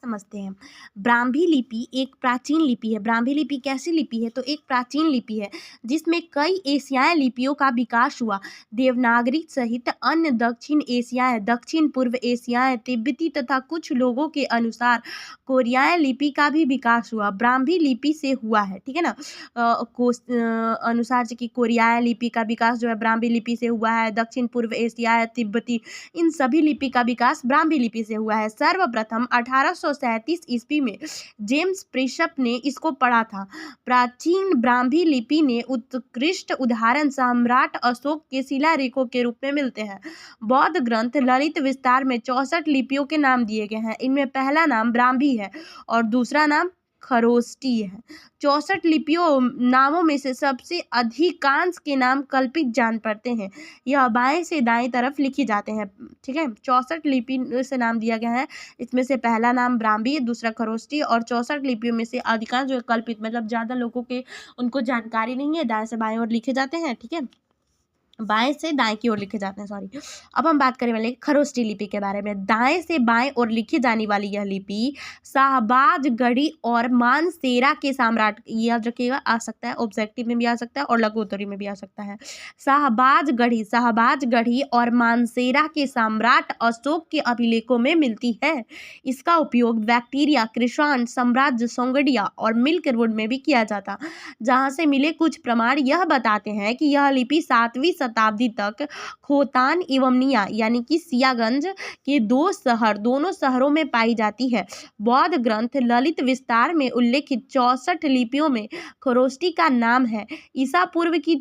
समझते हैं। ब्राह्मी लिपि एक प्राचीन लिपि है। ब्राह्मी लिपि कैसी लिपि है? तो एक प्राचीन लिपि है जिसमें कई एशियाई लिपियों का विकास हुआ। देवनागरी सहित अन्य दक्षिण एशियाई, दक्षिण पूर्व एशियाई, तिब्बती तथा कुछ लोगों के अनुसार कोरियाई लिपि का भी विकास हुआ। ब्राह्मी लिपि से हुआ है, ठीक है ना। अनुसार से कि कोरियाई लिपि का विकास जो है ब्राह्मी लिपि से हुआ है, दक्षिण पूर्व एशियाई, तिब्बती, इन सभी लिपि का विकास ब्राह्मी लिपि से हुआ है। सर्वप्रथम 1837 ईस्वी में जेम्स प्रिशप ने इसको पढ़ा था। प्राचीन ब्राह्मी लिपि ने उत्कृष्ट उदाहरण सम्राट अशोक के शिलालेखों के रूप में मिलते हैं। बौद्ध ग्रंथ ललित विस्तार में 64 लिपियों के नाम दिए गए हैं। इनमें पहला नाम ब्राह्मी है और दूसरा नाम खरोष्टी है। 64 लिपियों नामों में से सबसे अधिकांश के नाम कल्पित जान पड़ते हैं। यह बाएं से दाएं तरफ लिखी जाते हैं, ठीक है। 64 लिपि से नाम दिया गया है। इसमें से पहला नाम ब्राह्मी, दूसरा खरोष्टी, और 64 लिपियों में से अधिकांश जो है कल्पित, मतलब ज्यादा लोगों के उनको जानकारी नहीं है, दाएं से बाएं ओर लिखे जाते हैं, ठीक है, बाएं से दाएं की ओर लिखे जाते हैं, सॉरी। अब हम बात करने वाले खरोष्टी लिपि के बारे में। दाएं से बाएं ओर लिखी जाने वाली यह लिपि शाहबाजगढ़ी और मानसेरा के सम्राट, याद रखिएगा, आ सकता है ऑब्जेक्टिव में भी आ सकता है और लघु उत्तरी में भी आ सकता है। शाहबाजगढ़ी और मानसेरा के सम्राट अशोक के अभिलेखों में मिलती है। इसका उपयोग बैक्टीरिया, कृषाण साम्राज्य, सोंगडिया और मिल्कवुड में भी किया जाता, जहां से मिले कुछ प्रमाण यह बताते हैं कि यह लिपि 7वीं शताब्दी तक खोतान एवं निया यानी कि सियागंज के दोनों शहरों में पाई जाती है। बौद्ध ग्रंथ ललित विस्तार में उल्लेखित 64 लिपियों में खरोष्टी का नाम है। ईसा पूर्व की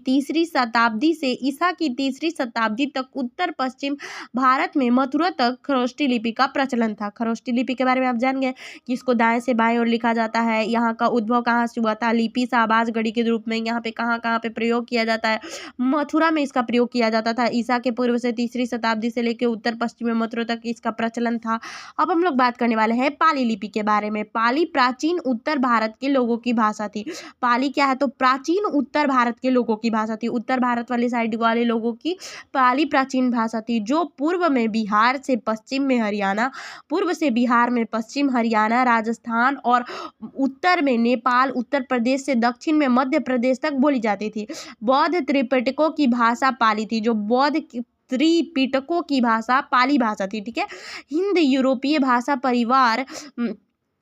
तीसरी शताब्दी से ईसा की तीसरी शताब्दी तक उत्तर पश्चिम भारत में मथुरा तक खरोष्टी लिपि का प्रचलन था। खरोष्टी लिपि के बारे में आप जान गए कि इसको दाएं से बाएं ओर लिखा जाता है। यहाँ का उद्भव कहाँ से हुआ था? लिपि शाहबाजगढ़ी के रूप में यहाँ पे कहाँ पे प्रयोग किया जाता है? मथुरा में इसका प्रयोग किया जाता था। ईसा के पूर्व से तीसरी शताब्दी से लेकर उत्तर पश्चिम में मथुरा तक इसका प्रचलन था। अब हम लोग बात करने वाले हैं पाली लिपि के बारे में। पाली प्राचीन उत्तर भारत के लोगों की भाषा थी। पाली क्या है? तो प्राचीन उत्तर भारत के लोगों की भाषा थी। उत्तर भारत वाली साइड वाले लोगों की पाली प्राचीन भाषा थी, जो पूर्व में बिहार से पश्चिम में हरियाणा, पूर्व से बिहार में पश्चिम हरियाणा, राजस्थान और उत्तर में नेपाल, उत्तर प्रदेश से दक्षिण में मध्य प्रदेश तक बोली जाती थी। बौद्ध त्रिपिटकों की भाषा पाली थी, जो बौद्ध त्रिपिटकों की भाषा पाली भाषा थी, ठीक है। हिंद यूरोपीय भाषा परिवार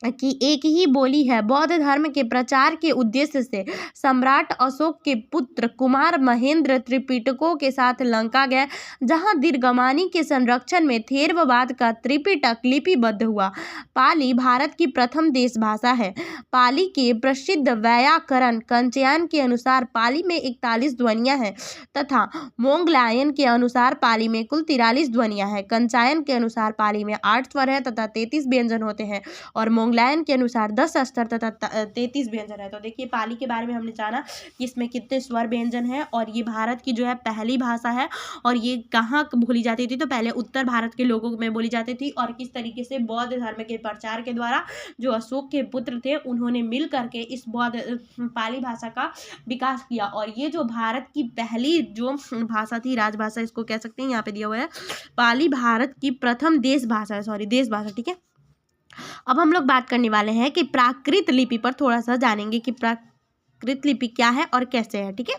की एक ही बोली है। बौद्ध धर्म के प्रचार के उद्देश्य से सम्राट अशोक के पुत्र कुमार महेंद्र त्रिपिटकों के साथ लंका गए, जहां दीर्घमानी के संरक्षण में थेरवाद का त्रिपिटक लिपिबद्ध हुआ। पाली भारत की प्रथम देश भाषा है। पाली के प्रसिद्ध व्याकरण कंचयान के अनुसार पाली में 41 ध्वनियां हैं तथा मोंगलायन के अनुसार पाली में कुल 43 ध्वनियां हैं। कंचायन के अनुसार पाली में 8 स्वर है तथा 33 व्यंजन होते हैं और मोंगलायन के अनुसार 10 अस्तर तथा 33 व्यंजन है। तो देखिए पाली के बारे में हमने जाना कि इसमें कितने स्वर व्यंजन है और ये भारत की जो है पहली भाषा है। और ये कहाँ बोली जाती थी? तो पहले उत्तर भारत के लोगों में बोली जाती थी और किस तरीके से बौद्ध धर्म के प्रचार के द्वारा जो अशोक के पुत्र थे उन्होंने मिल करके इस बौद्ध पाली भाषा का विकास किया। और ये जो भारत की पहली जो भाषा थी, राजभाषा इसको कह सकते हैं, यहाँ पे दिया हुआ है पाली भारत की प्रथम देश भाषा है, सॉरी देश भाषा, ठीक है। अब हम लोग बात करने वाले हैं कि प्राकृत लिपि पर थोड़ा सा जानेंगे कि प्राकृत लिपि क्या है और कैसे है, ठीक है।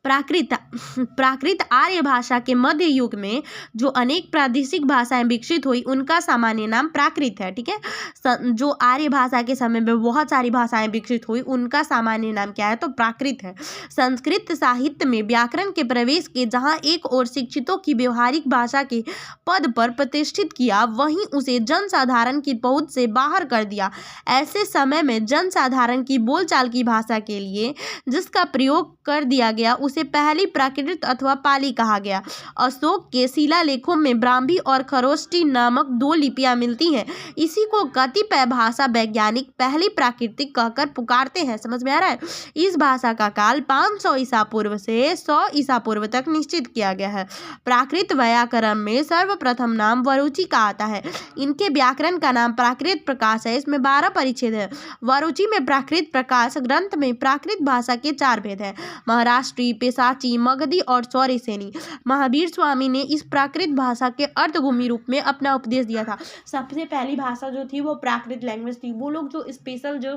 प्राकृत आर्य भाषा के मध्य युग में जो अनेक प्रादेशिक भाषाएं विकसित हुई उनका सामान्य नाम प्राकृत है, ठीक है। जो आर्य भाषा के समय में बहुत सारी भाषाएं विकसित हुई उनका सामान्य नाम क्या है? तो प्राकृत है। संस्कृत साहित्य में व्याकरण के प्रवेश के जहां एक और शिक्षितों की व्यवहारिक भाषा के पद पर प्रतिष्ठित किया, वहीं उसे जनसाधारण की पहुंच से बाहर कर दिया। ऐसे समय में जनसाधारण की बोलचाल की भाषा के लिए जिसका प्रयोग कर दिया गया उसे पहली प्राकृत अथवा पाली कहा गया। अशोक के शिलालेखों में ब्राह्मी और खरोष्टी नामक 2 लिपियां मिलती हैं। इसी को कतिपय भाषा वैज्ञानिक पहली प्राकृतिक कहकर पुकारते हैं। समझ में आ रहा है? इस भाषा का काल 500 ईसा पूर्व से 100 ईसा पूर्व तक निश्चित किया गया है। प्राकृत व्याकरण में सर्वप्रथम नाम वरुचि का आता है। इनके व्याकरण का नाम प्राकृत प्रकाश है। इसमें 12 परिच्छेद है। वरुचि में प्राकृत प्रकाश ग्रंथ में प्राकृत भाषा के 4 भेद हैं: महाराष्ट्री, पिशाची, मगधी और सौरसेनी। महावीर स्वामी ने इस प्राकृत भाषा के अर्थभूमि रूप में अपना उपदेश दिया था। सबसे पहली भाषा जो थी वो प्राकृत लैंग्वेज थी। वो लोग जो स्पेशल जो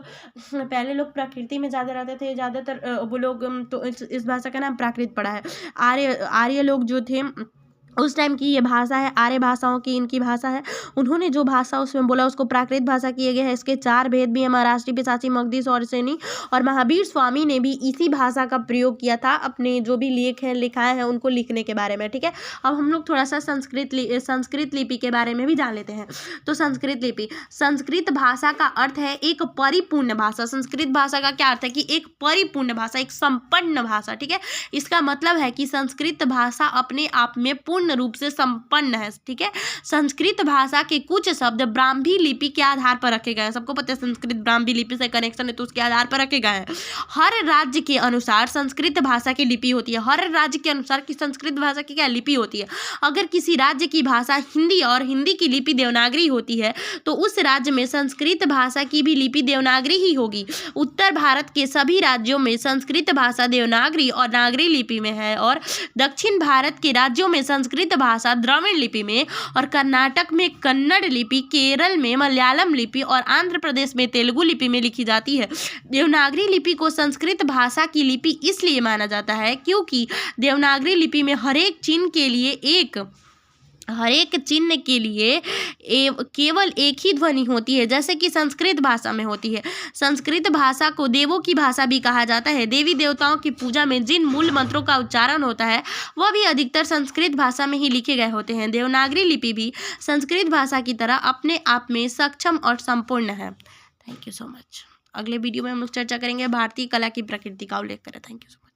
पहले लोग प्रकृति में ज़्यादा रहते थे, ज़्यादातर वो लोग तो इस भाषा का नाम प्राकृत पड़ा है। आर्य लोग जो थे उस टाइम की ये भाषा है, आर्य भाषाओं की इनकी भाषा है। उन्होंने जो भाषा उसमें बोला उसको प्राकृत भाषा किया गया है। इसके 4 भेद भी है, महाराष्ट्री, पिशाची, मगधी, सौरसेनी। और महावीर स्वामी ने भी इसी भाषा का प्रयोग किया था अपने जो भी लेख हैं, लिखाए हैं उनको लिखने के बारे में। ठीक है, अब हम लोग थोड़ा सा संस्कृत लिपि के बारे में भी जान लेते हैं। तो संस्कृत लिपि, संस्कृत भाषा का अर्थ है एक परिपूर्ण भाषा। संस्कृत भाषा का क्या अर्थ है कि एक परिपूर्ण भाषा, एक संपन्न भाषा। ठीक है, इसका मतलब है कि संस्कृत भाषा अपने आप में पूर्ण रूप से संपन्न है। ठीक है, संस्कृत भाषा के कुछ शब्द ब्राह्मी लिपि के आधार पर रखे गए हैं। सबको पता है संस्कृत ब्राह्मी लिपि से कनेक्शन है, तो उसके आधार पर रखे गए हैं। हर राज्य के अनुसार संस्कृत भाषा की लिपि होती है। हर राज्य के अनुसार की संस्कृत भाषा की क्या लिपि होती है। अगर किसी राज्य की भाषा हिंदी और हिंदी की लिपि देवनागरी होती है तो उस राज्य में संस्कृत भाषा की भी लिपि देवनागरी ही होगी। उत्तर भारत के सभी राज्यों में संस्कृत भाषा देवनागरी और नागरी लिपि में है, और दक्षिण भारत के राज्यों में संस्कृत भाषा द्रविड़ लिपि में, और कर्नाटक में कन्नड़ लिपि, केरल में मलयालम लिपि और आंध्र प्रदेश में तेलुगु लिपि में लिखी जाती है। देवनागरी लिपि को संस्कृत भाषा की लिपि इसलिए माना जाता है क्योंकि देवनागरी लिपि में हर एक चिन्ह के लिए केवल एक ही ध्वनि होती है, जैसे कि संस्कृत भाषा में होती है। संस्कृत भाषा को देवों की भाषा भी कहा जाता है। देवी देवताओं की पूजा में जिन मूल मंत्रों का उच्चारण होता है वह भी अधिकतर संस्कृत भाषा में ही लिखे गए होते हैं। देवनागरी लिपि भी संस्कृत भाषा की तरह अपने आप में सक्षम और संपूर्ण है। Thank you so much. अगले वीडियो में हम लोग चर्चा करेंगे भारतीय कला की प्रकृति का उल्लेख करें। Thank you so much.